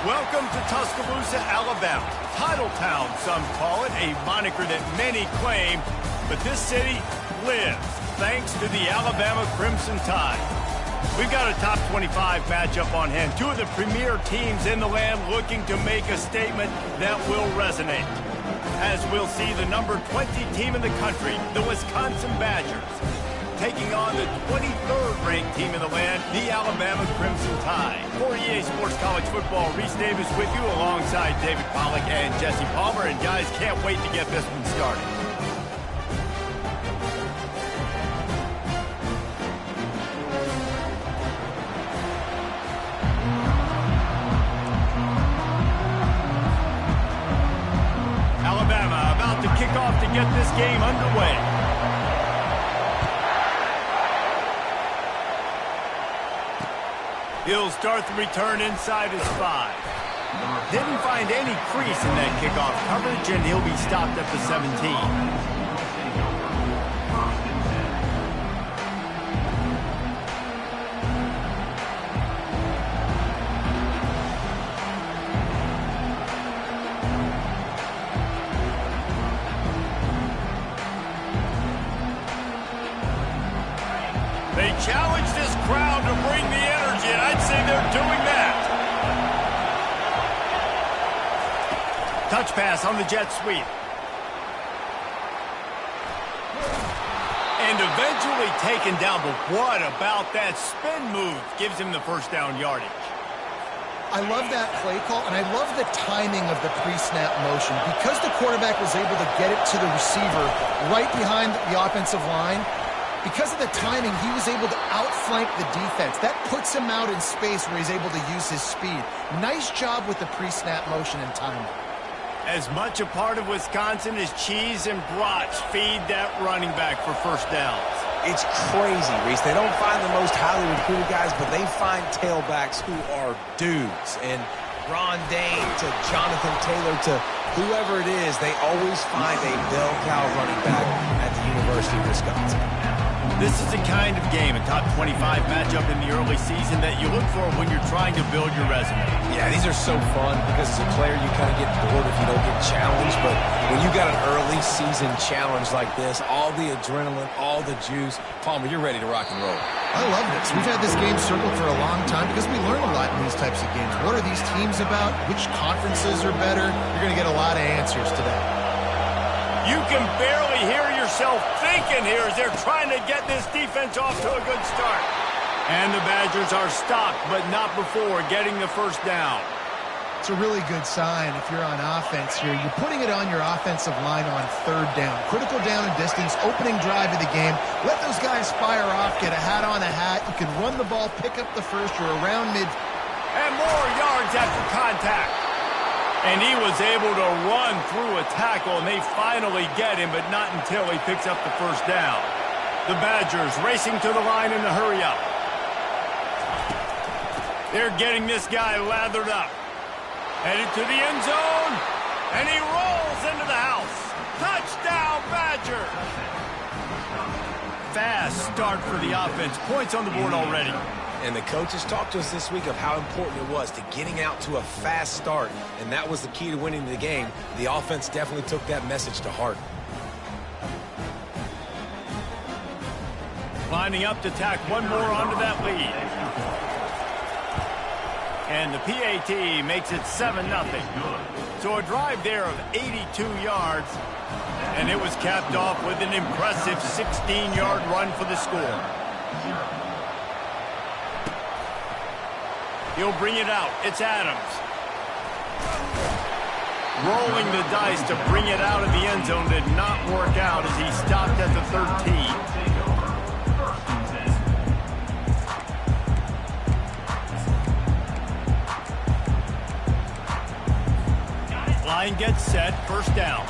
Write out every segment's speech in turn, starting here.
Welcome to Tuscaloosa, Alabama. Title Town, some call it, a moniker that many claim, but this city lives thanks to the Alabama Crimson Tide. We've got a top 25 matchup on hand. Two of the premier teams in the land looking to make a statement that will resonate. As we'll see the number 20 team in the country, the Wisconsin Badgers, taking on the 23rd ranked team in the land, the Alabama Crimson Tide. For EA Sports College Football, Reese Davis with you alongside David Pollack and Jesse Palmer. And guys, can't wait to get this one started. Alabama about to kick off to get this game underway. He'll start the return inside his 5. Didn't find any crease in that kickoff coverage, and he'll be stopped at the 17. They challenge this crowd to bring the energy, and I'd say they're doing that. Touch pass on the jet sweep. And eventually taken down, but what about that spin move? Gives him the first down yardage. I love that play call, and I love the timing of the pre-snap motion. Because the quarterback was able to get it to the receiver right behind the offensive line, because of the timing, he was able to outflank the defense. That puts him out in space where he's able to use his speed. Nice job with the pre-snap motion and timing. As much a part of Wisconsin as cheese and brats feed that running back for first downs. It's crazy, Reese. They don't find the most highly recruited guys, but they find tailbacks who are dudes. And Ron Dane to Jonathan Taylor to whoever it is, they always find a bell cow running back at the University of Wisconsin. This is the kind of game, a top 25 matchup in the early season that you look for when you're trying to build your resume. Yeah, these are so fun because as a player you kind of get bored if you don't get challenged, but when you got an early season challenge like this, all the adrenaline, all the juice, Palmer, you're ready to rock and roll. I love this. We've had this game circled for a long time because we learn a lot in these types of games. What are these teams about? Which conferences are better? You're going to get a lot of answers today. You can barely hear yourself thinking here as they're trying to get this defense off to a good start. And the Badgers are stopped, but not before getting the first down. It's a really good sign if you're on offense here. You're putting it on your offensive line on third down. Critical down and distance, opening drive of the game. Let those guys fire off, get a hat on a hat. You can run the ball, pick up the first. You're around mid. And more yards after contact. And he was able to run through a tackle, and they finally get him, but not until he picks up the first down. The Badgers racing to the line in the hurry-up. They're getting this guy lathered up. Headed to the end zone, and he rolls into the house. Touchdown, Badgers! Fast start for the offense. Points on the board already. And the coaches talked to us this week of how important it was to getting out to a fast start, and that was the key to winning the game. The offense definitely took that message to heart. Lining up to tack one more onto that lead. And the PAT makes it 7-0. So a drive there of 82 yards, and it was capped off with an impressive 16-yard run for the score. He'll bring it out. It's Adams. Rolling the dice to bring it out of the end zone did not work out as he stopped at the 13. Line gets set. First down.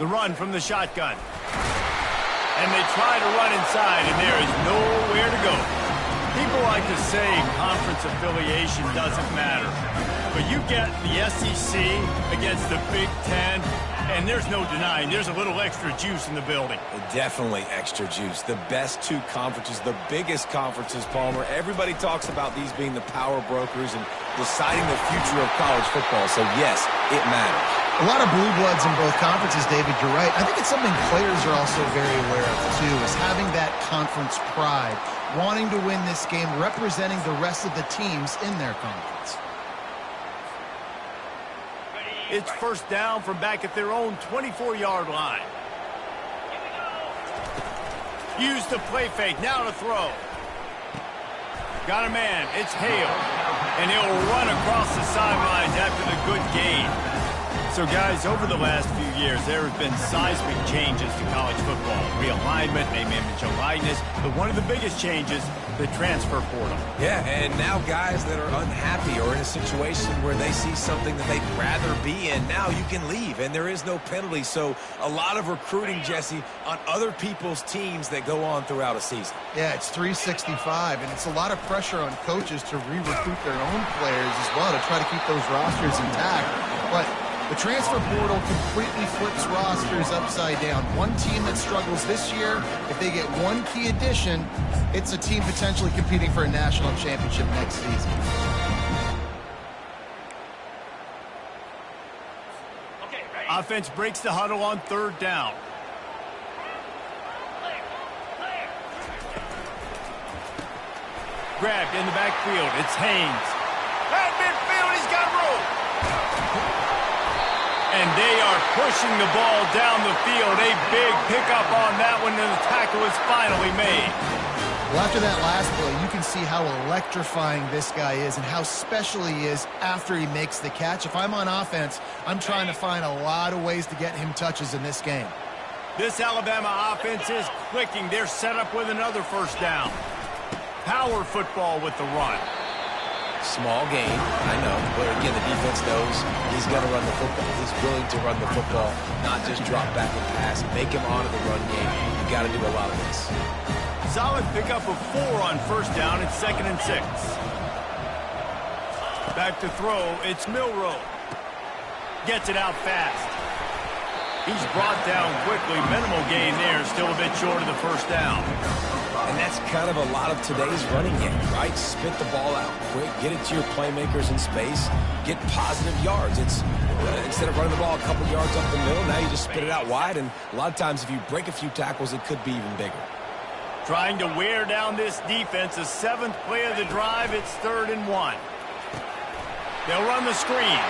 The run from the shotgun. And they try to run inside, and there is nowhere to go. People like to say conference affiliation doesn't matter. But you get the SEC against the Big Ten, and there's no denying there's a little extra juice in the building. Definitely extra juice. The best two conferences, the biggest conferences, Palmer. Everybody talks about these being the power brokers, and deciding the future of college football. So, yes, it matters. A lot of blue bloods in both conferences, David, you're right. I think it's something players are also very aware of, too, is having that conference pride, wanting to win this game, representing the rest of the teams in their conference. It's first down from back at their own 24-yard line. Use the play fake, now to throw. Got a man, it's Hale, and he'll run across the sidelines after the good gain. So, guys, over the last few years, there have been seismic changes to college football. Realignment, name, image, and likeness. But one of the biggest changes, the transfer portal. Yeah, and now guys that are unhappy or in a situation where they see something that they'd rather be in, now you can leave, and there is no penalty. So a lot of recruiting, Jesse, on other people's teams that go on throughout a season. Yeah, it's 365, and it's a lot of pressure on coaches to re-recruit their own players as well to try to keep those rosters intact. But the transfer portal completely flips rosters upside down. One team that struggles this year, if they get one key addition, it's a team potentially competing for a national championship next season. Offense breaks the huddle on third down. Grabbed in the backfield. It's Haynes. At midfield, he's got room. And they are pushing the ball down the field. A big pickup on that one, and the tackle is finally made. Well, after that last play, you can see how electrifying this guy is and how special he is after he makes the catch. If I'm on offense, I'm trying to find a lot of ways to get him touches in this game. This Alabama offense is clicking. They're set up with another first down. Power football with the run. Small gain, I know, but again, the defense knows he's going to run the football. He's willing to run the football, not just drop back and pass, make him honor the run game. You got to do a lot of this. Solid pickup of 4 on first down. It's 2nd and 6. Back to throw. It's Milroe. Gets it out fast. He's brought down quickly. Minimal gain there. Still a bit short of the first down. And that's kind of a lot of today's running game, right? Spit the ball out quick, get it to your playmakers in space, get positive yards. It's instead of running the ball a couple yards up the middle, now you just spit it out wide, and a lot of times if you break a few tackles, it could be even bigger. Trying to wear down this defense. The 7th play of the drive. It's 3rd and 1. They'll run the screen.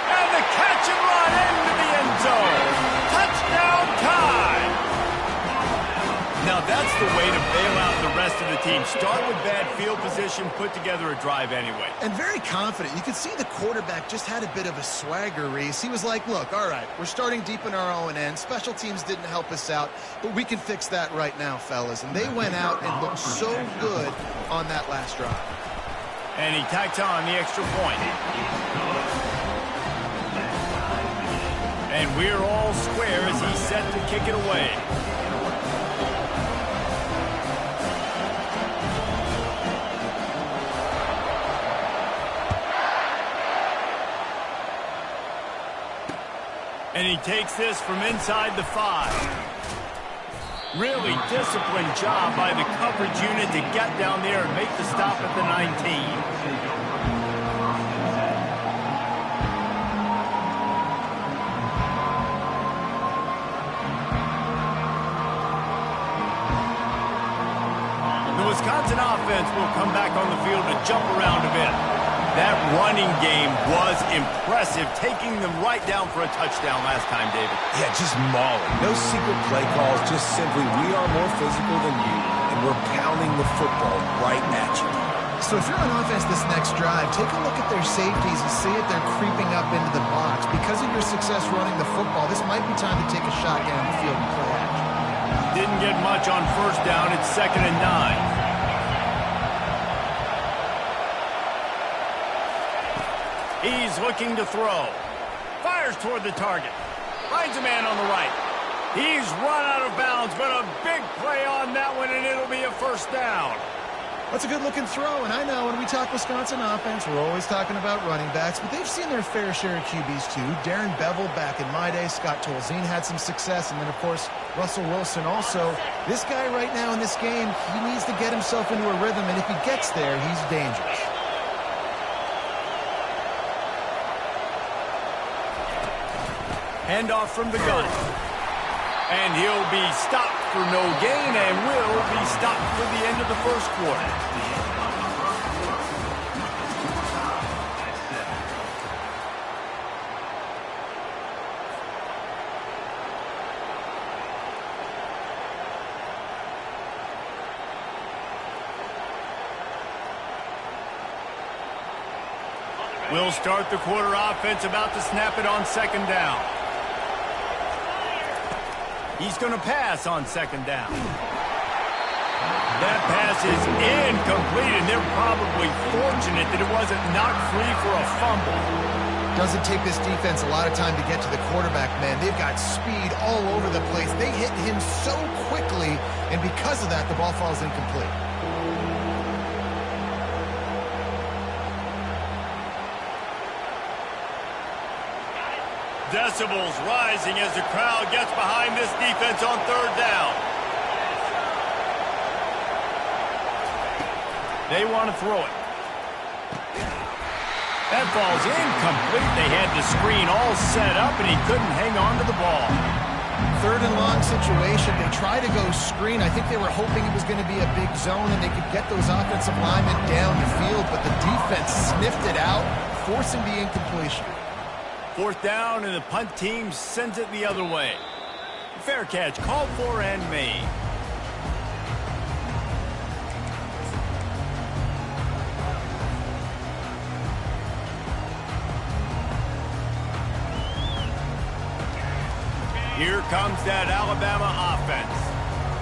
And the catch and run into the end zone. Touchdown time. Now that's the way to bail out the rest of the team. Start with bad field position, put together a drive anyway. And very confident. You could see the quarterback just had a bit of a swagger, Reese. He was like, look, all right, we're starting deep in our own end. Special teams didn't help us out, but we can fix that right now, fellas. And they went out and looked so good on that last drive. And he tacked on the extra point. And we're all square as he's set to kick it away. And he takes this from inside the 5. Really disciplined job by the coverage unit to get down there and make the stop at the 19. The Wisconsin offense will come back on the field to jump around a bit. That running game was impressive, taking them right down for a touchdown last time, David. Yeah, just mauling. No secret play calls, just simply we are more physical than you, and we're pounding the football right at you. So if you're on offense this next drive, take a look at their safeties and see if they're creeping up into the box. Because of your success running the football, this might be time to take a shot down the field and play action. Didn't get much on first down. It's 2nd and 9. He's looking to throw. Fires toward the target. Finds a man on the right. He's run out of bounds, but a big play on that one, and it'll be a first down. That's a good-looking throw, and I know when we talk Wisconsin offense, we're always talking about running backs, but they've seen their fair share of QBs too. Darren Bevel back in my day, Scott Tolzien had some success, and then, of course, Russell Wilson also. This guy right now in this game, he needs to get himself into a rhythm, and if he gets there, he's dangerous. Handoff from the gun. And he'll be stopped for no gain and will be stopped for the end of the first quarter. We'll start the quarter offense, about to snap it on second down. He's going to pass on second down. That pass is incomplete, and they're probably fortunate that it wasn't knocked free for a fumble. Doesn't take this defense a lot of time to get to the quarterback, man. They've got speed all over the place. They hit him so quickly, and because of that, the ball falls incomplete. Decibels rising as the crowd gets behind this defense on third down. They want to throw it. That ball's incomplete. They had the screen all set up, and he couldn't hang on to the ball. Third and long situation. They try to go screen. I think they were hoping it was going to be a big zone and they could get those offensive linemen down the field, but the defense sniffed it out, forcing the incompletion. Fourth down, and the punt team sends it the other way. Fair catch, called for and made. Here comes that Alabama offense.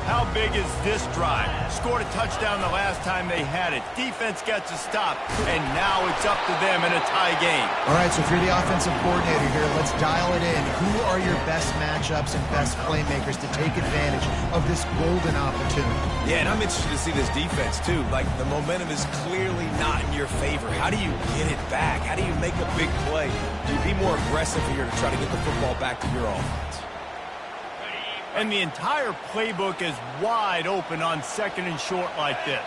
How big is this drive? Scored a touchdown the last time they had it. Defense gets a stop, and now it's up to them in a tie game. All right, so if you're the offensive coordinator here, let's dial it in. Who are your best matchups and best playmakers to take advantage of this golden opportunity? Yeah, and I'm interested to see this defense, too. Like, the momentum is clearly not in your favor. How do you get it back? How do you make a big play? Do you be more aggressive here to try to get the football back to your offense? And the entire playbook is wide open on second and short like this.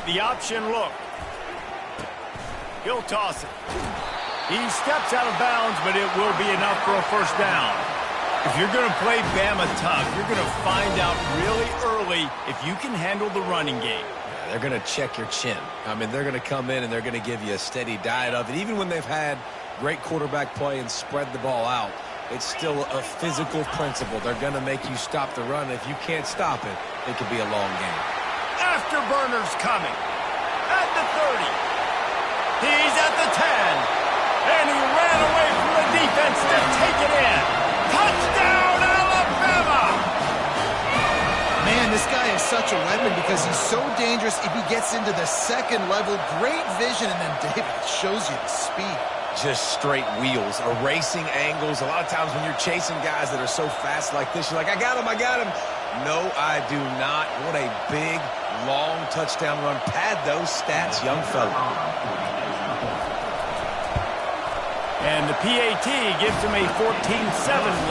The option look. He'll toss it. He steps out of bounds, but it will be enough for a first down. If you're going to play Bama tough, you're going to find out really early if you can handle the running game. Yeah, they're going to check your chin. I mean, they're going to come in and they're going to give you a steady diet of it. Even when they've had great quarterback play and spread the ball out, it's still a physical principle. They're going to make you stop the run. If you can't stop it, it could be a long game. Afterburner's coming. At the 30. He's at the 10. And he ran away from the defense to take it in. Touchdown, Alabama! Man, this guy is such a weapon because he's so dangerous. If he gets into the second level, great vision, and then David shows you the speed. Just straight wheels, erasing angles. A lot of times when you're chasing guys that are so fast like this, you're like, I got him, I got him. No, I do not. What a big, long touchdown run. Pad those stats, young fella. And the PAT gives him a 14-7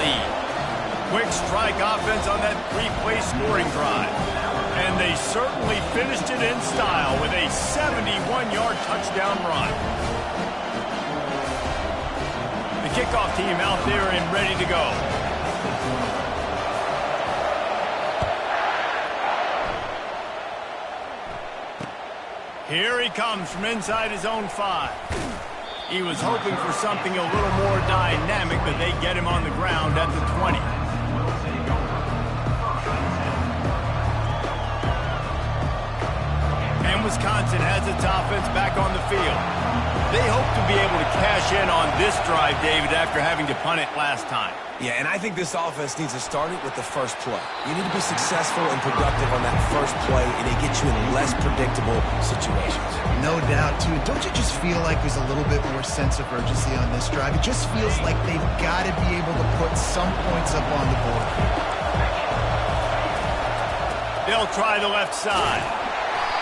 lead. Quick strike offense on that three-play scoring drive. And they certainly finished it in style with a 71-yard touchdown run. The kickoff team out there and ready to go. Here he comes from inside his own 5. He was hoping for something a little more dynamic, but they get him on the ground at the 20. And Wisconsin has its offense back on the field. They hope to be able to cash in on this drive, David, after having to punt it last time. Yeah, and I think this offense needs to start it with the first play. You need to be successful and productive on that first play, and it gets you in less predictable situations. No doubt, too. Don't you just feel like there's a little bit more sense of urgency on this drive? It just feels like they've got to be able to put some points up on the board. They'll try the left side.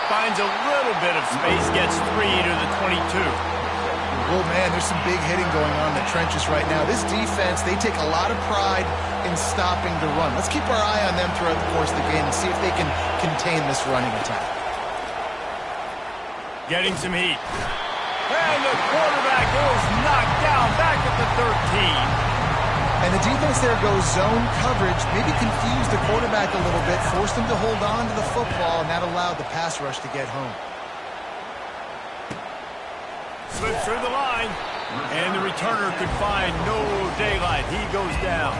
Finds a little bit of space, gets 3 to the 22. Oh, man, there's some big hitting going on in the trenches right now. This defense, they take a lot of pride in stopping the run. Let's keep our eye on them throughout the course of the game and see if they can contain this running attack. Getting some heat. And the quarterback is knocked down back at the 13. And the defense there goes zone coverage, maybe confused the quarterback a little bit, forced him to hold on to the football, and that allowed the pass rush to get home. Slips through the line, and the returner could find no daylight. He goes down.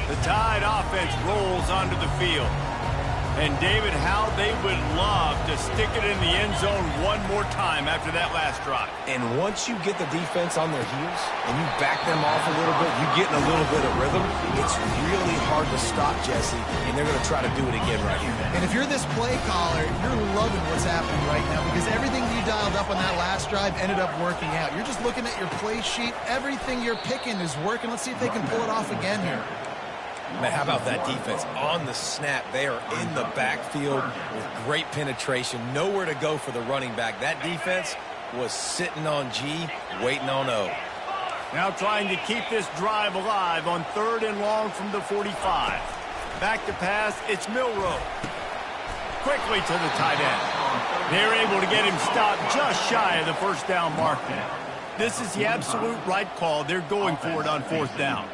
The Tide offense rolls onto the field. And, David, how they would love to stick it in the end zone one more time after that last drive. And once you get the defense on their heels and you back them off a little bit, you get in a little bit of rhythm, it's really hard to stop, Jesse, and they're going to try to do it again right here. And if you're this play caller, you're loving what's happening right now because everything you dialed up on that last drive ended up working out. You're just looking at your play sheet. Everything you're picking is working. Let's see if they can pull it off again here. Man, how about that defense? On the snap, they are in the backfield with great penetration. Nowhere to go for the running back. That defense was sitting on G, waiting on O. Now trying to keep this drive alive on 3rd and long from the 45. Back to pass, it's Milroe. Quickly to the tight end. They're able to get him stopped just shy of the first down marker. This is the absolute right call. They're going for it on 4th down.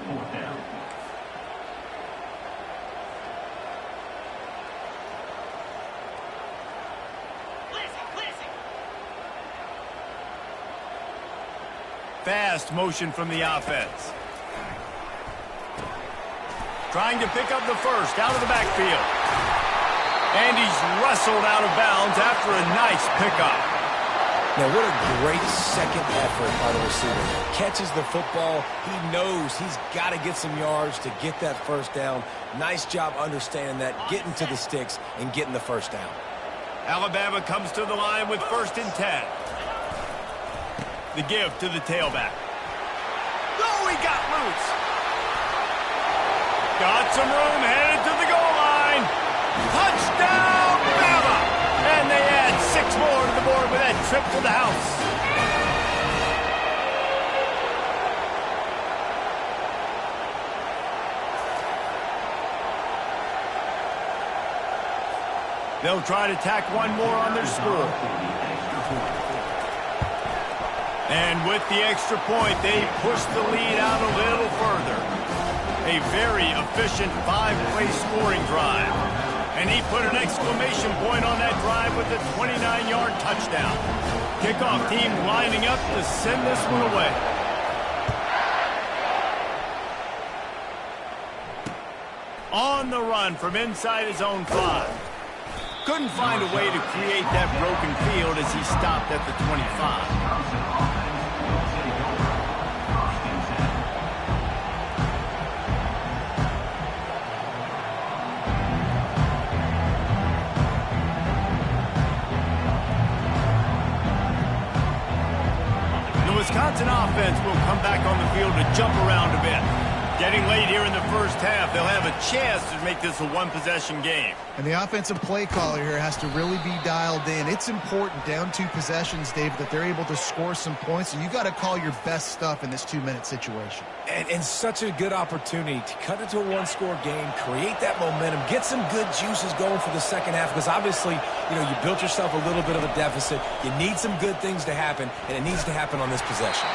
Fast motion from the offense. Trying to pick up the first out of the backfield. And he's wrestled out of bounds after a nice pickup. Now, what a great second effort by the receiver. Catches the football. He knows he's got to get some yards to get that first down. Nice job understanding that, getting to the sticks and getting the first down. Alabama comes to the line with 1st and 10. The give to the tailback. Oh, he got loose. Got some room, headed to the goal line. Touchdown, Bama! And they add 6 more to the board with that trip to the house. They'll try to tack one more on their score. And with the extra point, they push the lead out a little further. A very efficient 5-play scoring drive. And he put an exclamation point on that drive with a 29-yard touchdown. Kickoff team lining up to send this one away. On the run from inside his own 5. Couldn't find a way to create that broken field as he stopped at the 25. Wisconsin offense will come back on the field to jump around a bit. Getting late here in the first half, they'll have a chance to make this a one-possession game. And the offensive play caller here has to really be dialed in. It's important, down 2 possessions, David, that they're able to score some points. So you got to call your best stuff in this 2-minute situation. And such a good opportunity to cut it to a 1-score game, create that momentum, get some good juices going for the second half, because obviously, you built yourself a little bit of a deficit. You need some good things to happen, and it needs to happen on this possession.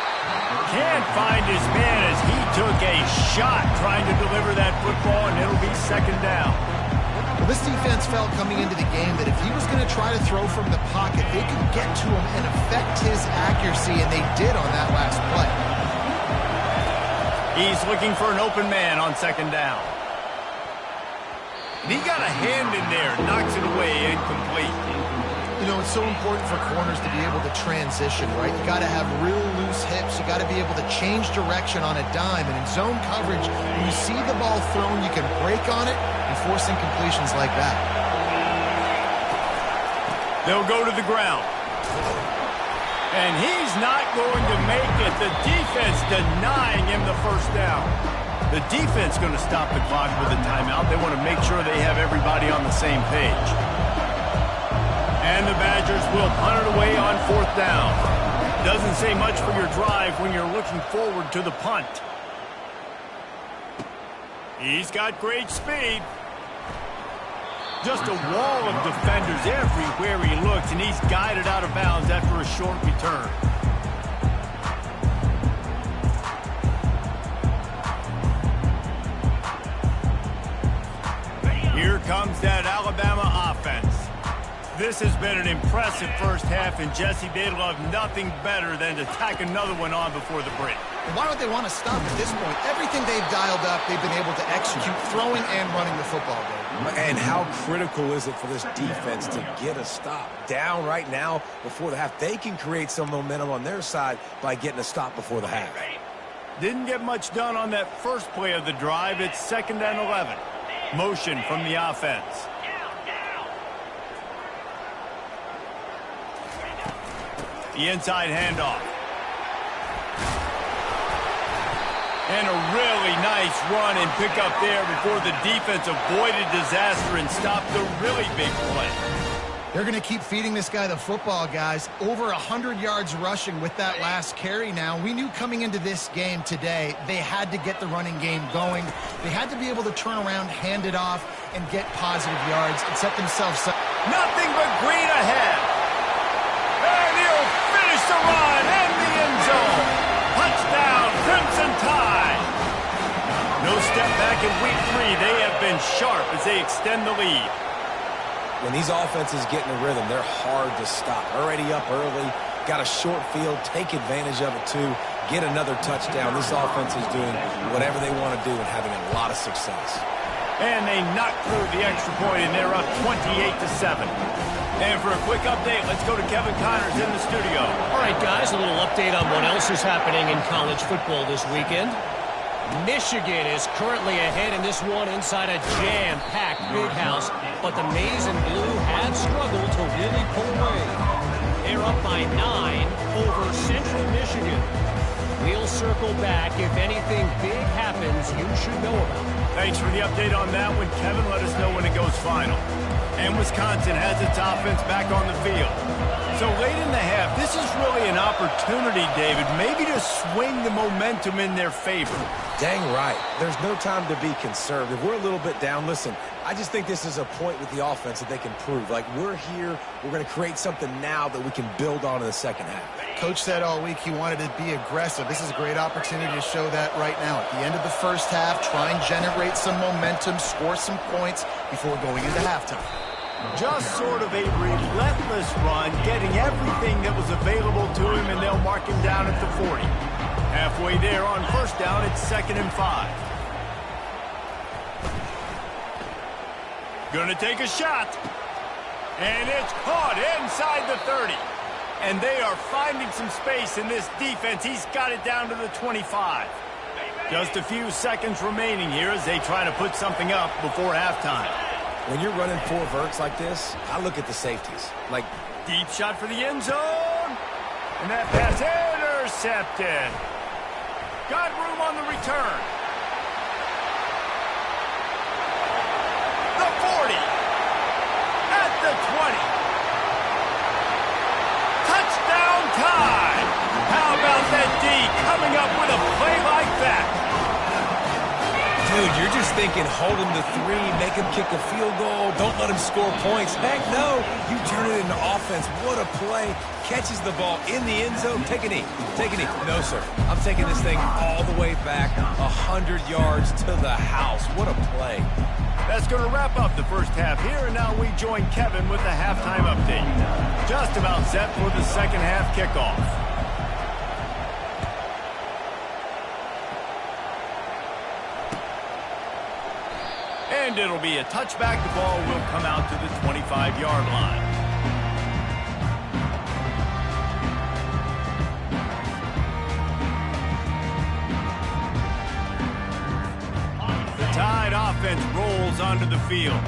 Can't find his man as he took a shot trying to deliver that football, and it'll be 2nd down. Well, this defense felt coming into the game that if he was going to try to throw from the pocket, they could get to him and affect his accuracy, and they did on that last play. He's looking for an open man on 2nd down. And he got a hand in there, knocks it away, incomplete. It's so important for corners to be able to transition, right? You got to have real loose hips. You got to be able to change direction on a dime. And in zone coverage, when you see the ball thrown, you can break on it and force incompletions like that. They'll go to the ground. And he's not going to make it. The defense denying him the first down. The defense going to stop the clock with a timeout. They want to make sure they have everybody on the same page. And the Badgers will punt it away on 4th down. Doesn't say much for your drive when you're looking forward to the punt. He's got great speed. Just a wall of defenders everywhere he looks, and he's guided out of bounds after a short return. Here comes that Alabama offense. This has been an impressive first half, and Jesse, they'd love nothing better than to tack another one on before the break. Why don't they want to stop at this point? Everything they've dialed up, they've been able to execute, throwing and running the football game. And how critical is it for this defense to get a stop? Down right now before the half. They can create some momentum on their side by getting a stop before the half. Didn't get much done on that first play of the drive. It's 2nd and 11. Motion from the offense. The inside handoff. And a really nice run and pick up there before the defense avoided disaster and stopped the really big play. They're going to keep feeding this guy the football, guys. Over 100 yards rushing with that last carry now. We knew coming into this game today, they had to get the running game going. They had to be able to turn around, hand it off, and get positive yards and set themselves up. Nothing but green ahead. And he'll finish the run in the end zone. Touchdown, Crimson Tide. No step back in week 3. They have been sharp as they extend the lead. When these offenses get in a rhythm, they're hard to stop. Already up early, got a short field, take advantage of it too, get another touchdown. This offense is doing whatever they want to do and having a lot of success. And they knock through the extra point, and they're up 28-7. And for a quick update, let's go to Kevin Connors in the studio. All right, guys, a little update on what else is happening in college football this weekend. Michigan is currently ahead in this one inside a jam-packed big house, but the Maize and Blue have struggled to really pull away. They're up by 9 over Central Michigan. We'll circle back. If anything big happens, you should know about it. Thanks for the update on that one, Kevin. Let us know when it goes final. And Wisconsin has its offense back on the field. So late in the half, this is really an opportunity, David, maybe to swing the momentum in their favor. Dang right. There's no time to be conservative. We're a little bit down. Listen, I just think this is a point with the offense that they can prove. Like, we're here, we're going to create something now that we can build on in the second half. Coach said all week he wanted to be aggressive. This is a great opportunity to show that right now. At the end of the first half, try and generate some momentum, score some points before going into halftime. Just sort of a relentless run, getting everything that was available to him, and they'll mark him down at the 40. Halfway there on first down, it's 2nd and 5. Gonna take a shot. And it's caught inside the 30. And they are finding some space in this defense. He's got it down to the 25. Just a few seconds remaining here as they try to put something up before halftime. When you're running 4 verts like this, I look at the safeties. Like, deep shot for the end zone. And that pass intercepted. Got room on the return. The 40. At the 20. Touchdown time. How about that D coming up with a play like that? dude, you're just thinking hold him to 3, make him kick a field goal, don't let him score points. Heck no, you turn it into offense. What a play. Catches the ball in the end zone. Take a knee. Take a knee. No, sir. I'm taking this thing all the way back 100 yards to the house. What a play. That's going to wrap up the first half here, and now we join Kevin with the halftime update. Just about set for the second half kickoff. And it'll be a touchback. The ball will come out to the 25-yard line. The Tide offense rolls onto the field.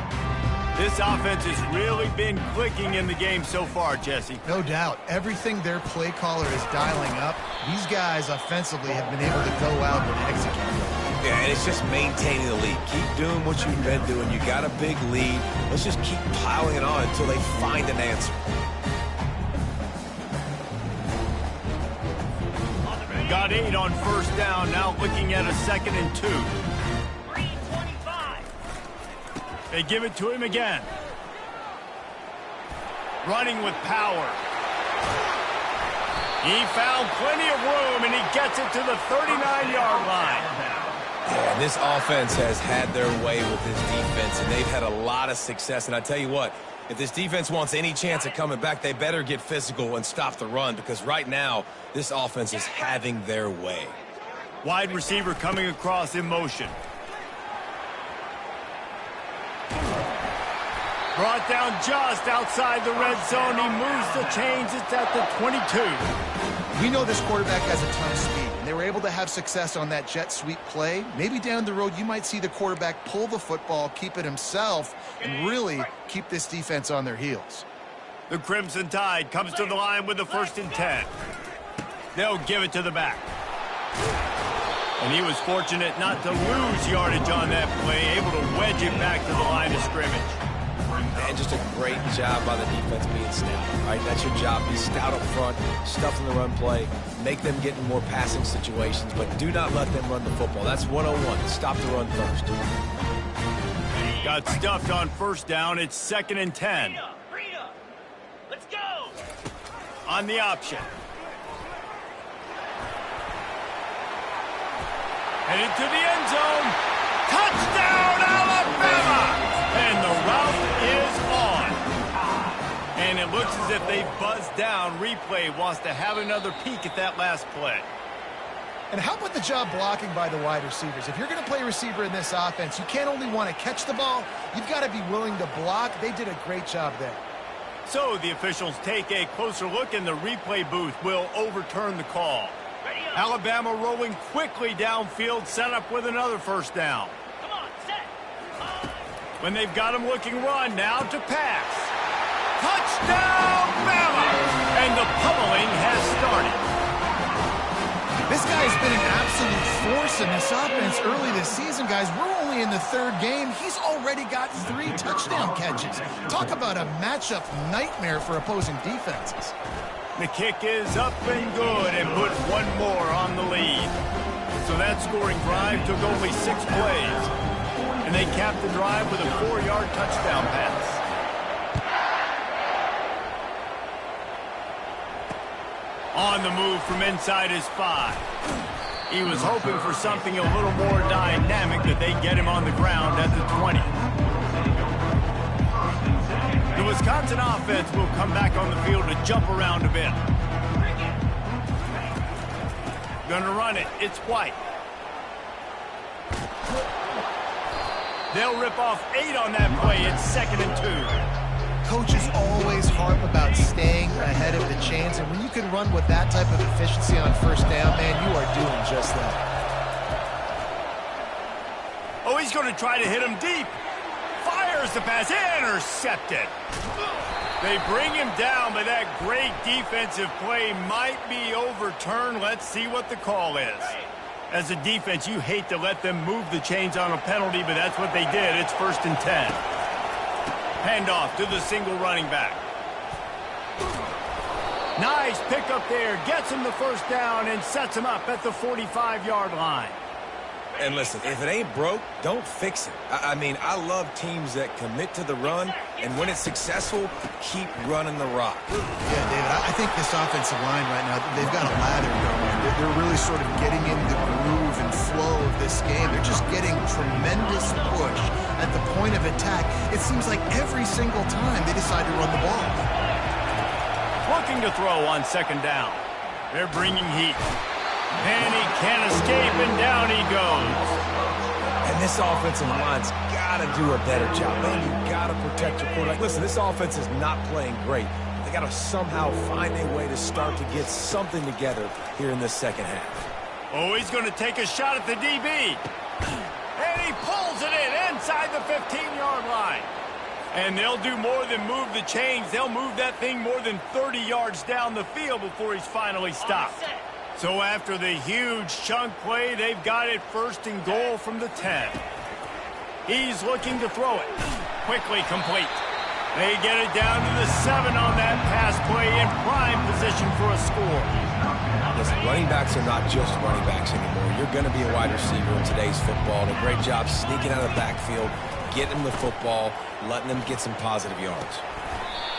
This offense has really been clicking in the game so far, Jesse. No doubt. Everything their play caller is dialing up, these guys offensively have been able to go out and execute. Yeah, and it's just maintaining the lead. Keep doing what you've been doing. You got a big lead. Let's just keep piling it on until they find an answer. Got 8 on first down. Now looking at a 2nd and 2. They give it to him again. running with power. He found plenty of room, and he gets it to the 39-yard line. Yeah, this offense has had their way with this defense, and they've had a lot of success. And I tell you what, if this defense wants any chance at coming back, they better get physical and stop the run, because right now, this offense is having their way. Wide receiver coming across in motion. Brought down just outside the red zone. He moves the chains. It's at the 22. We know this quarterback has a ton of speed, and they were able to have success on that jet sweep play. Maybe down the road you might see the quarterback pull the football, keep it himself, and really keep this defense on their heels. The Crimson Tide comes to the line with the 1st and 10. They'll give it to the back. And he was fortunate not to lose yardage on that play, able to wedge it back to the line of scrimmage. And just a great job by the defense being stout, right? That's your job. Be stout up front, stuff in the run play, make them get in more passing situations, but do not let them run the football. That's 101. Stop the run first. Got stuffed on 1st down. It's 2nd and 10. Let's go! On the option. Headed to the end zone. Touchdown, Alabama! And the route is on. And it looks as if they buzzed down. Replay wants to have another peek at that last play. And how about the job blocking by the wide receivers? If you're going to play receiver in this offense, you can't only want to catch the ball, you've got to be willing to block. They did a great job there. So the officials take a closer look, and the replay booth will overturn the call. Alabama rolling quickly downfield, set up with another 1st down. Come on, set. When they've got him looking run, now to pass. Touchdown, Bama! And the pummeling has started. This guy's been an absolute force in this offense early this season, guys. We're only in the 3rd game. He's already got 3 touchdown catches. Talk about a matchup nightmare for opposing defenses. The kick is up and good, and puts one more on the lead. So that scoring drive took only 6 plays. And they capped the drive with a 4-yard touchdown pass. On the move from inside his 5. He was hoping for something a little more dynamic, that they get him on the ground at the 20. The Wisconsin offense will come back on the field to jump around a bit. Gonna run it. It's White. They'll rip off 8 on that play. It's 2nd and 2. Coaches always harp about staying ahead of the chains, and when you can run with that type of efficiency on 1st down, man, you are doing just that. Oh, he's going to try to hit him deep. Fires the pass. Intercepted. They bring him down, but that great defensive play might be overturned. Let's see what the call is. As a defense, you hate to let them move the chains on a penalty, but that's what they did. It's 1st and 10. Handoff to the single running back. Nice pickup there. Gets him the 1st down and sets him up at the 45-yard line. And listen, if it ain't broke, don't fix it. I mean, I love teams that commit to the run, and when it's successful, keep running the rock. Yeah, David, I think this offensive line right now, they've got a lather going. They're really sort of getting in the groove and flow of this game. They're just getting tremendous push at the point of attack. It seems like every single time they decide to run the ball. Looking to throw on 2nd down. They're bringing heat. And he can't escape, and down he goes. And this offensive line's got to do a better job. Man, you got to protect your quarterback. Listen, this offense is not playing great. They got to somehow find a way to start to get something together here in this 2nd half. Oh, he's going to take a shot at the DB. And he pulls it in inside the 15-yard line. And they'll do more than move the chains. They'll move that thing more than 30 yards down the field before he's finally stopped. So after the huge chunk play, they've got it 1st and goal from the 10. He's looking to throw it. Quickly complete. They get it down to the 7 on that pass play, in prime position for a score. Listen, running backs are not just running backs anymore. You're going to be a wide receiver in today's football. And a great job sneaking out of the backfield, getting them the football, letting them get some positive yards.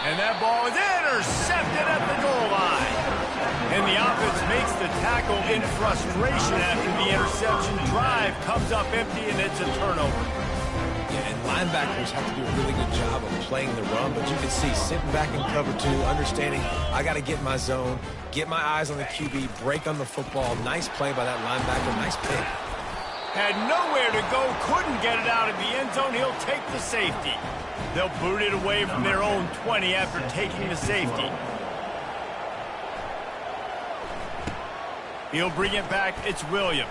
And that ball is intercepted at the goal line. And the offense makes the tackle in frustration after the interception. Drive comes up empty, and it's a turnover. Yeah, and linebackers have to do a really good job of playing the run, but you can see sitting back in cover two, understanding I got to get in my zone, get my eyes on the QB, break on the football. Nice play by that linebacker, nice pick. Had nowhere to go, couldn't get it out of the end zone. He'll take the safety. They'll boot it away from their own 20 after taking the safety. He'll bring it back. It's Williams.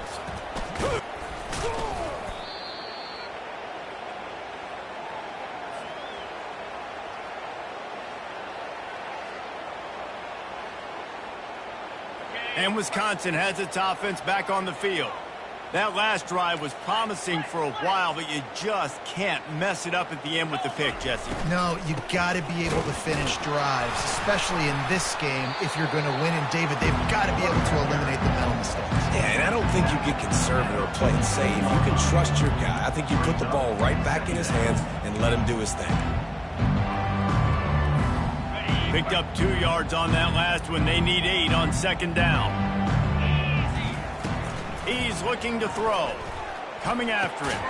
And Wisconsin has its offense back on the field. That last drive was promising for a while, but you just can't mess it up at the end with the pick, Jesse. No, you got to be able to finish drives, especially in this game. If you're going to win, and David, they've got to be able to eliminate the mental mistakes. Yeah, and I don't think you get conservative or play it safe. You can trust your guy. I think you put the ball right back in his hands and let him do his thing. Picked up 2 yards on that last one. They need 8 on second down. He's looking to throw. Coming after him.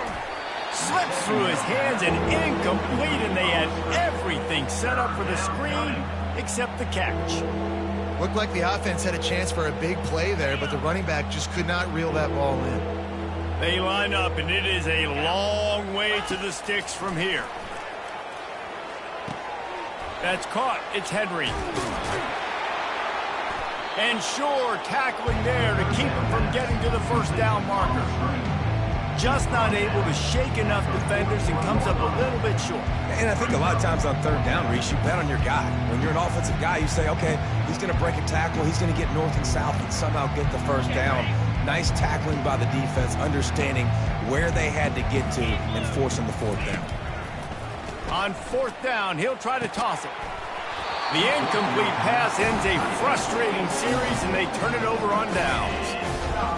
Slips through his hands and incomplete, and they had everything set up for the screen except the catch. Looked like the offense had a chance for a big play there, but the running back just could not reel that ball in. They line up, and it is a long way to the sticks from here. That's caught. It's Henry. And sure, tackling there to keep him from getting to the first down marker. Just not able to shake enough defenders and comes up a little bit short. And I think a lot of times on third down, Reese, you bet on your guy. When you're an offensive guy, you say, okay, he's going to break a tackle, he's going to get north and south and somehow get the first down. Nice tackling by the defense, understanding where they had to get to and forcing the fourth down. On fourth down, he'll try to toss it. The incomplete pass ends a frustrating series, and they turn it over on downs.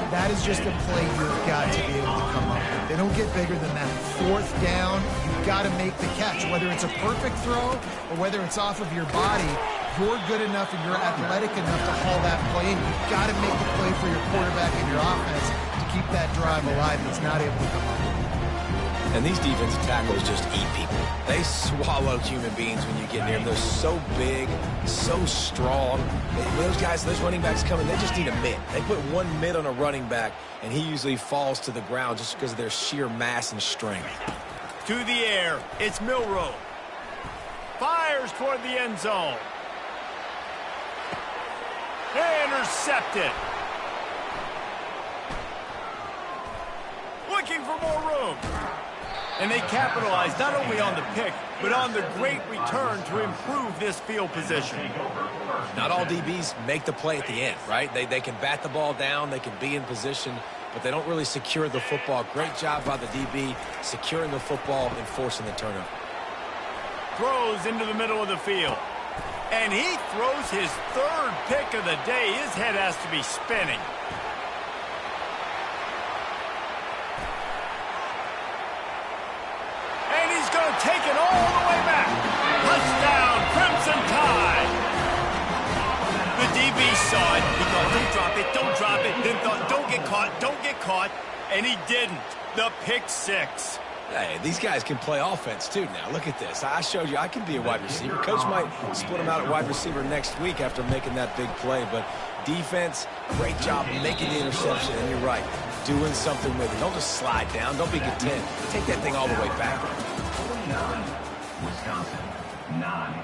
That is just a play you've got to be able to come up with. They don't get bigger than that. Fourth down, you've got to make the catch. Whether it's a perfect throw or whether it's off of your body, you're good enough and you're athletic enough to haul that play in. You've got to make the play for your quarterback and your offense to keep that drive alive. He's not able to come up with it. And these defensive tackles just eat people. They swallow human beings when you get near them. They're so big, so strong. When those guys, those running backs come in, they just need a mid. They put one mid on a running back, and he usually falls to the ground just because of their sheer mass and strength. To the air, it's Milroe. Fires toward the end zone. Intercepted. Looking for more room. And they capitalized not only on the pick, but on the great return to improve this field position. Not all DBs make the play at the end, right? They can bat the ball down, they can be in position, but they don't really secure the football. Great job by the DB securing the football and forcing the turnover. Throws into the middle of the field. And he throws his third pick of the day. His head has to be spinning. Take it all the way back. Touchdown, Crimson Tide. The DB saw it. He thought, don't drop it, don't drop it. Then thought, don't get caught. And he didn't. The pick six. Hey, these guys can play offense, too, now. Look at this. I showed you I can be a wide receiver. Coach might split him out at wide receiver next week after making that big play. But defense, great job making the interception. And you're right, doing something with it. Don't just slide down. Don't be content. Take that thing all the way back. Wisconsin, 9.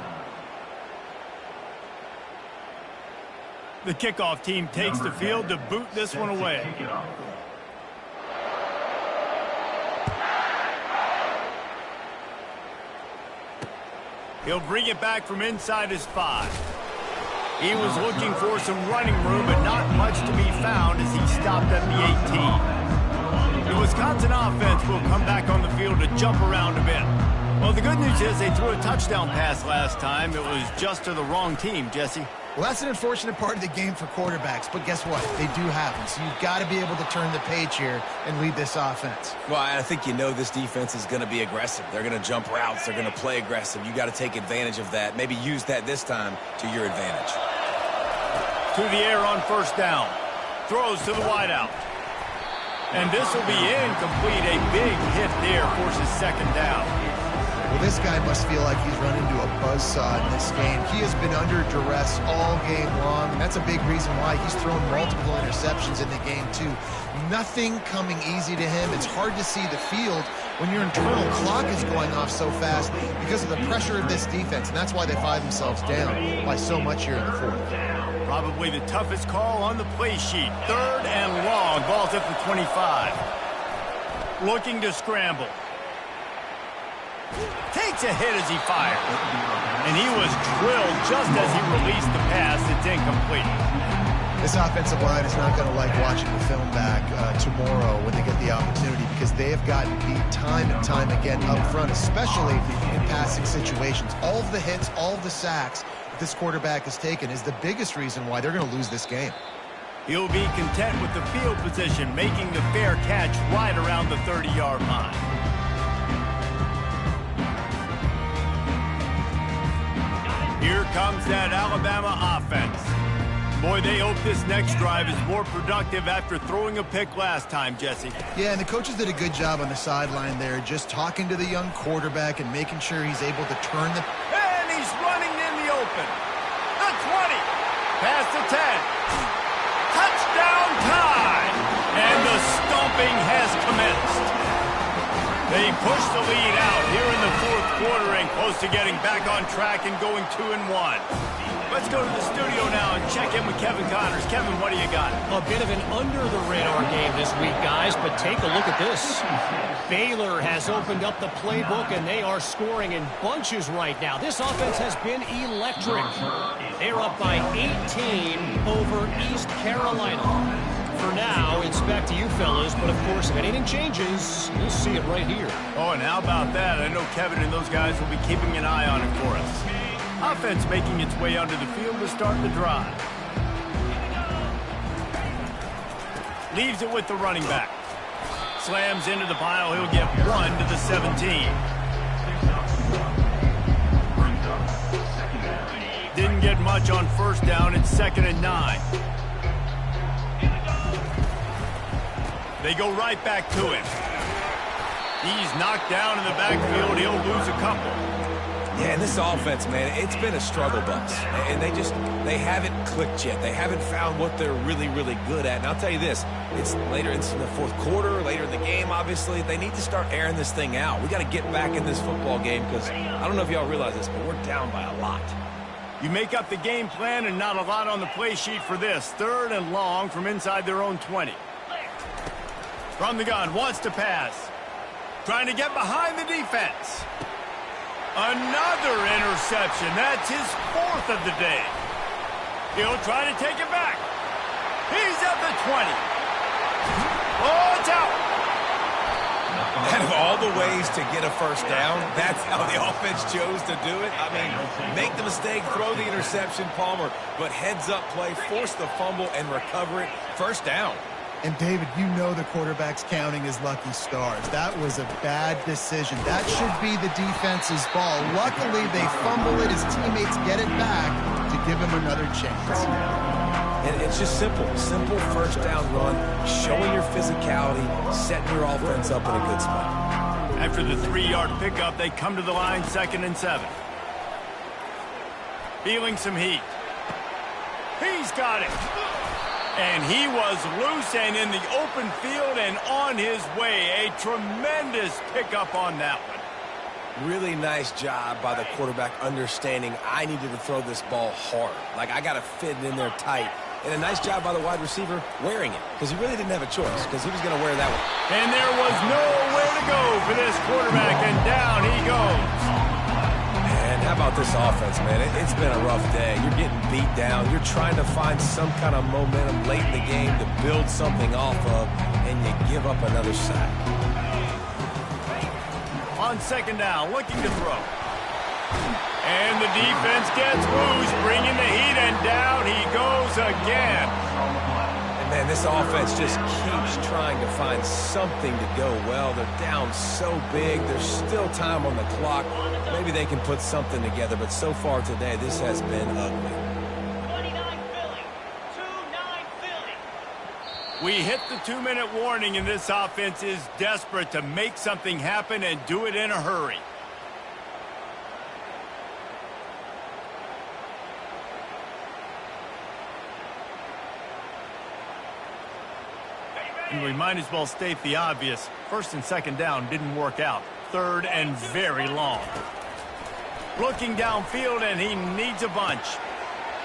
The kickoff team takes the field to boot this one away. He'll bring it back from inside his 5. He was looking for some running room, but not much to be found as he stopped at the 18. The Wisconsin offense will come back on the field to jump around a bit. Well, the good news is they threw a touchdown pass last time. It was just to the wrong team, Jesse. Well, that's an unfortunate part of the game for quarterbacks, but guess what? They do happen. So you've got to be able to turn the page here and lead this offense. Well, I think you know this defense is going to be aggressive. They're going to jump routes. They're going to play aggressive. You got to take advantage of that. Maybe use that this time to your advantage. To the air on first down. Throws to the wideout. And this will be incomplete. A big hit there forces second down. Well, this guy must feel like he's run into a buzzsaw in this game. He has been under duress all game long, and that's a big reason why he's thrown multiple interceptions in the game, too. Nothing coming easy to him. It's hard to see the field when your internal clock is going off so fast because of the pressure of this defense, and that's why they find themselves down by so much here in the fourth. Probably the toughest call on the play sheet. Third and long. Ball's at the 25. Looking to scramble. Takes a hit as he fired. And he was drilled just as he released the pass. It's incomplete. This offensive line is not going to like watching the film back tomorrow when they get the opportunity because they have gotten beat time and time again up front, especially in passing situations. All of the hits, all of the sacks that this quarterback has taken is the biggest reason why they're going to lose this game. He'll be content with the field position, making the fair catch right around the 30-yard line. Here comes that Alabama offense. Boy, they hope this next drive is more productive after throwing a pick last time, Jesse. Yeah, and the coaches did a good job on the sideline there, just talking to the young quarterback and making sure he's able to turn the... And he's running in the open. The 20. Past the 10. Touchdown time. And the stomping has commenced. They push the lead out here in the fourth quarter and close to getting back on track and going 2-1. Let's go to the studio now and check in with Kevin Connors. Kevin, what do you got? A bit of an under-the-radar game this week, guys, but take a look at this. Baylor has opened up the playbook, and they are scoring in bunches right now. This offense has been electric. They're up by 18 over East Carolina. For now, it's back to you fellas, but of course, if anything changes, you'll see it right here. Oh, and how about that? I know Kevin and those guys will be keeping an eye on it for us. Offense making its way onto the field to start the drive. Leaves it with the running back. Slams into the pile. He'll get 1 to the 17. Didn't get much on first down. It's 2nd and 9. They go right back to him. He's knocked down in the backfield. He'll lose a couple. Yeah, and this offense, man, it's been a struggle bus. And they haven't clicked yet. They haven't found what they're really, really good at. And I'll tell you this, it's later in the fourth quarter, later in the game, obviously. They need to start airing this thing out. We got to get back in this football game because I don't know if y'all realize this, but we're down by a lot. You make up the game plan and not a lot on the play sheet for this. 3rd and long from inside their own 20. From the gun, wants to pass. Trying to get behind the defense. Another interception. That's his 4th of the day. He'll try to take it back. He's at the 20. Oh, it's out. Out of all the ways to get a first down, that's how the offense chose to do it. I mean, make the mistake, throw the interception, Palmer, but heads-up play, force the fumble, and recover it. First down. And, David, you know the quarterback's counting his lucky stars. That was a bad decision. That should be the defense's ball. Luckily, they fumble it. His teammates get it back to give him another chance. And it's just simple. Simple first down run, showing your physicality, setting your offense up in a good spot. After the 3-yard pickup, they come to the line 2nd and 7. Feeling some heat. He's got it. And he was loose and in the open field and on his way. A tremendous pickup on that one. Really nice job by the quarterback understanding I needed to throw this ball hard. Like, I got to fit it in there tight. And a nice job by the wide receiver wearing it because he really didn't have a choice because he was going to wear that one. And there was nowhere to go for this quarterback, and down he goes. And how about this offense, man? It's been a rough day. You're getting beat down. You're trying to find some kind of momentum late in the game to build something off of, and you give up another sack. On 2nd down, looking to throw. And the defense gets loose, bringing the heat, and down he goes again. And man, this offense just keeps trying to find something to go well. They're down so big. There's still time on the clock. Maybe they can put something together, but so far today, this has been ugly. 29 Philly. 2-9 Philly. We hit the 2-minute warning, and this offense is desperate to make something happen and do it in a hurry. And we might as well state the obvious. First and second down didn't work out. Third and very long. Looking downfield, and he needs a bunch.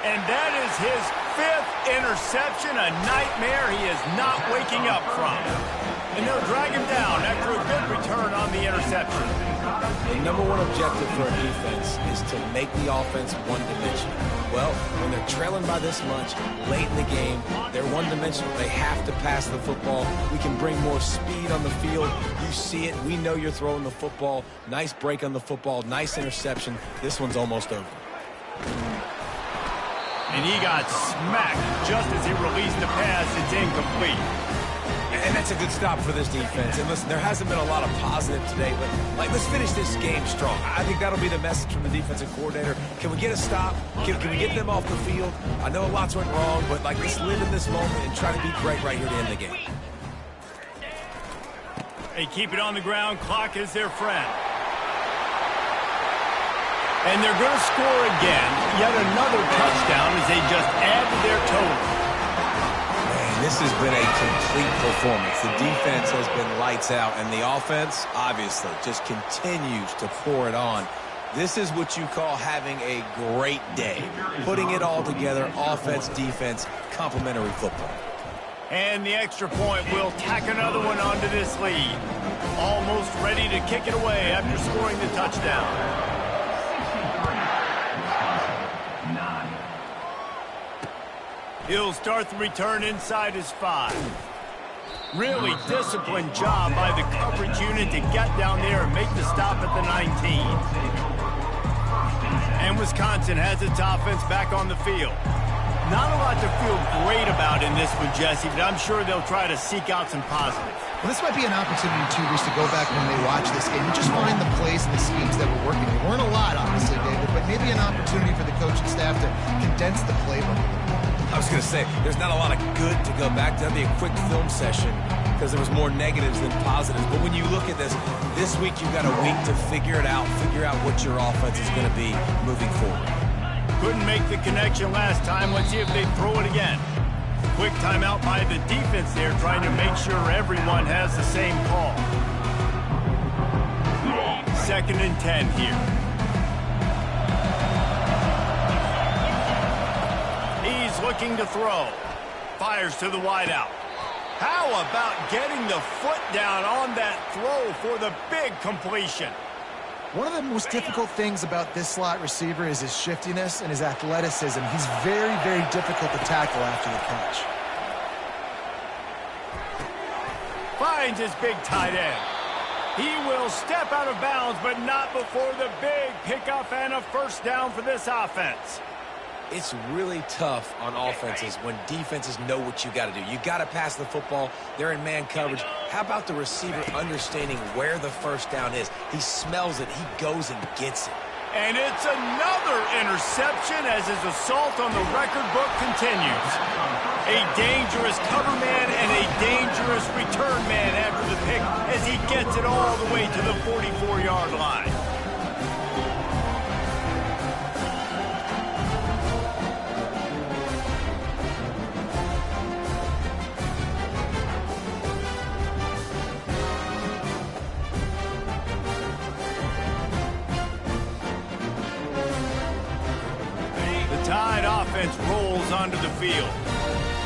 And that is his 5th interception, a nightmare he is not waking up from. And they'll drag him down after a good return on the interception. The number one objective for a defense is to make the offense one-dimensional. Well, when they're trailing by this much late in the game, they're one-dimensional. They have to pass the football. We can bring more speed on the field. You see it. We know you're throwing the football. Nice break on the football. Nice interception. This one's almost over. And he got smacked just as he released the pass. It's incomplete. And that's a good stop for this defense. And listen, there hasn't been a lot of positive today, but let's finish this game strong. I think that'll be the message from the defensive coordinator. Can we get a stop? Can we get them off the field? I know lots went wrong, but let's live in this moment and try to be great right here to end the game. They keep it on the ground. Clock is their friend. And they're going to score again. Yet another touchdown as they just add to their total. This has been a complete performance. The defense has been lights out, and the offense, obviously, just continues to pour it on. This is what you call having a great day. Putting it all together, offense, defense, complementary football. And the extra point will tack another one onto this lead. Almost ready to kick it away after scoring the touchdown. He'll start the return inside his 5. Really disciplined job by the coverage unit to get down there and make the stop at the 19. And Wisconsin has its offense back on the field. Not a lot to feel great about in this one, Jesse, but I'm sure they'll try to seek out some positives. Well, this might be an opportunity, too, Reese, to go back when they watch this game and just find the plays and the schemes that were working. There weren't a lot, obviously, David, but maybe an opportunity for the coaching staff to condense the playbook. I was going to say, there's not a lot of good to go back to. That'd be a quick film session because there was more negatives than positives. But when you look at this week you've got a week to figure it out, figure out what your offense is going to be moving forward. Couldn't make the connection last time. Let's see if they throw it again. Quick timeout by the defense there, trying to make sure everyone has the same call. 2nd and 10 here. He's looking to throw. Fires to the wideout. How about getting the foot down on that throw for the big completion? One of the most difficult things about this slot receiver is his shiftiness and his athleticism. He's very, very difficult to tackle after the catch. Finds his big tight end. He will step out of bounds, but not before the big pickup and a first down for this offense. It's really tough on offenses when defenses know what you got to do. You got to pass the football. They're in man coverage. How about the receiver understanding where the first down is? He smells it. He goes and gets it. And it's another interception as his assault on the record book continues. A dangerous cover man and a dangerous return man after the pick as he gets it all the way to the 44-yard line. Tide offense rolls onto the field.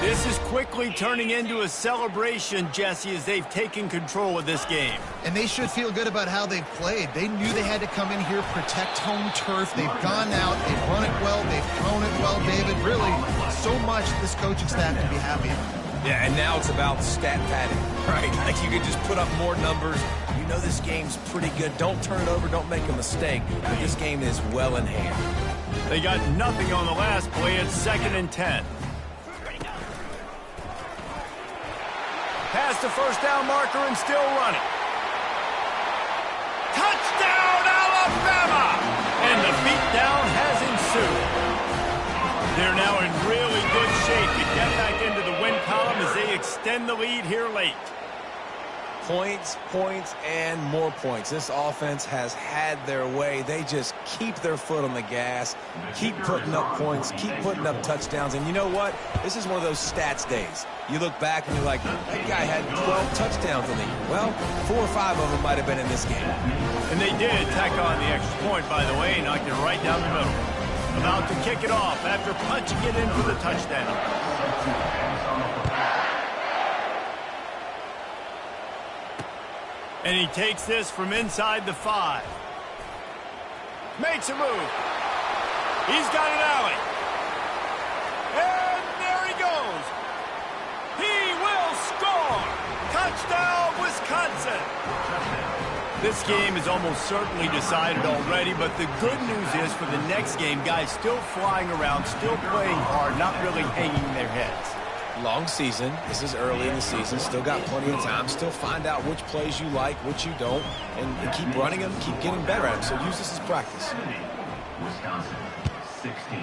This is quickly turning into a celebration, Jesse, as they've taken control of this game. And they should feel good about how they've played. They knew they had to come in here, protect home turf. They've gone out, they've run it well, they've thrown it well, David. Really, so much this coaching staff can be happy about. Yeah, and now it's about stat padding, right? Like you can just put up more numbers. You know this game's pretty good. Don't turn it over. Don't make a mistake. But this game is well in hand. They got nothing on the last play. It's 2nd and 10. Past the first down marker and still running. Touchdown, Alabama! And the beatdown has ensued. They're now in really good shape to get back into the win column as they extend the lead here late. Points, points, and more points. This offense has had their way. They just keep their foot on the gas, keep putting up points, keep putting up touchdowns. And you know what? This is one of those stats days. You look back and you're like, that guy had 12 touchdowns in the year. Well, 4 or 5 of them might have been in this game. And they did tack on the extra point, by the way, knocked it right down the middle. About to kick it off after punching it in for the touchdown. And he takes this from inside the 5. Makes a move. He's got an alley. And there he goes. He will score. Touchdown, Wisconsin. This game is almost certainly decided already, but the good news is for the next game, guys still flying around, still playing hard, not really hanging their heads. Long season. This is early in the season. Still got plenty of time. Still find out which plays you like, which you don't, and keep running them, keep getting better at them. So use this as practice. Wisconsin, 16.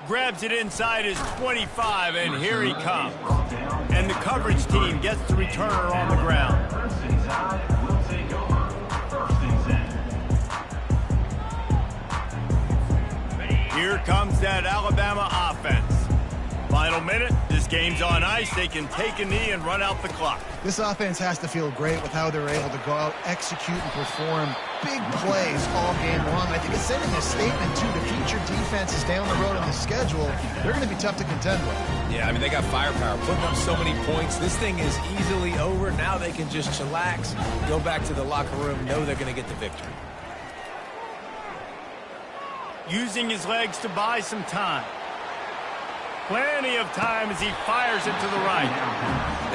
Grabs it inside his 25, and here he comes. And the coverage team gets the returner on the ground. First and 10 will take over. First and 10. Here comes that Alabama offense. Final minute, this game's on ice. They can take a knee and run out the clock. This offense has to feel great with how they're able to go out, execute, and perform big plays all game long. I think it's sending a statement, too, to future defenses down the road in the schedule. They're going to be tough to contend with. Yeah, I mean, they got firepower, putting up so many points. This thing is easily over. Now they can just chillax, go back to the locker room, know they're going to get the victory. Using his legs to buy some time. Plenty of time as he fires it to the right.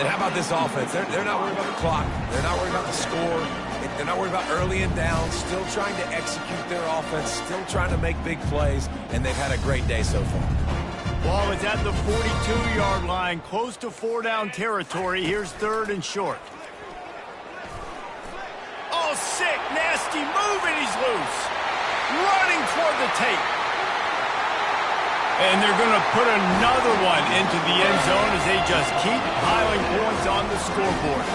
And how about this offense? They're not worried about the clock. They're not worried about the score. They're not worried about early and down. Still trying to execute their offense. Still trying to make big plays. And they've had a great day so far. Ball is at the 42-yard line, close to 4-down territory. Here's 3rd and short. Oh, sick, nasty move, and he's loose. Running toward the tape. And they're going to put another one into the end zone as they just keep piling points on the scoreboard.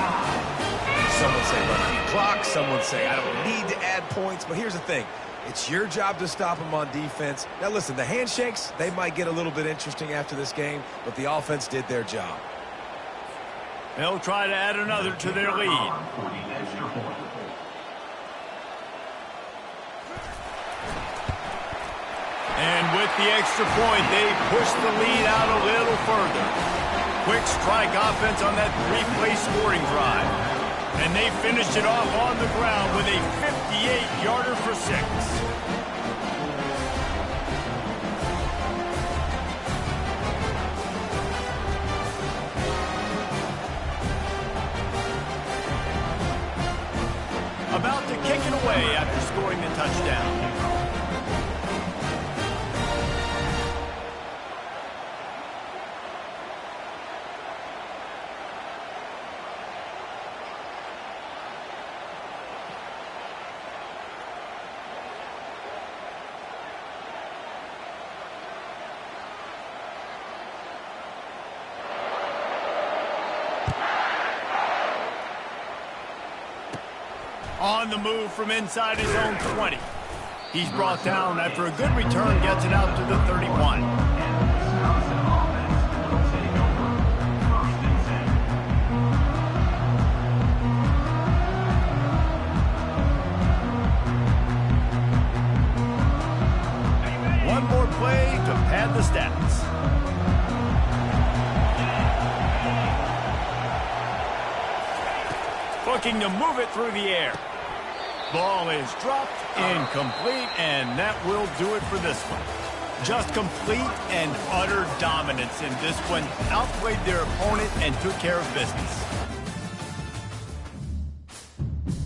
Some would say run out the clock. Some would say I don't need to add points. But here's the thing. It's your job to stop them on defense. Now, listen, the handshakes, they might get a little bit interesting after this game, but the offense did their job. They'll try to add another to their lead. For the extra point. And with the extra point, they push the lead out a little further. Quick strike offense on that 3-play scoring drive. And they finished it off on the ground with a 58-yarder for 6. About to kick it away after scoring the touchdown. On the move from inside his own 20. He's brought down after a good return, gets it out to the 31. One more play to pad the stats. Looking to move it through the air. Ball is dropped, incomplete, and that will do it for this one. Just complete and utter dominance in this one. Outplayed their opponent and took care of business.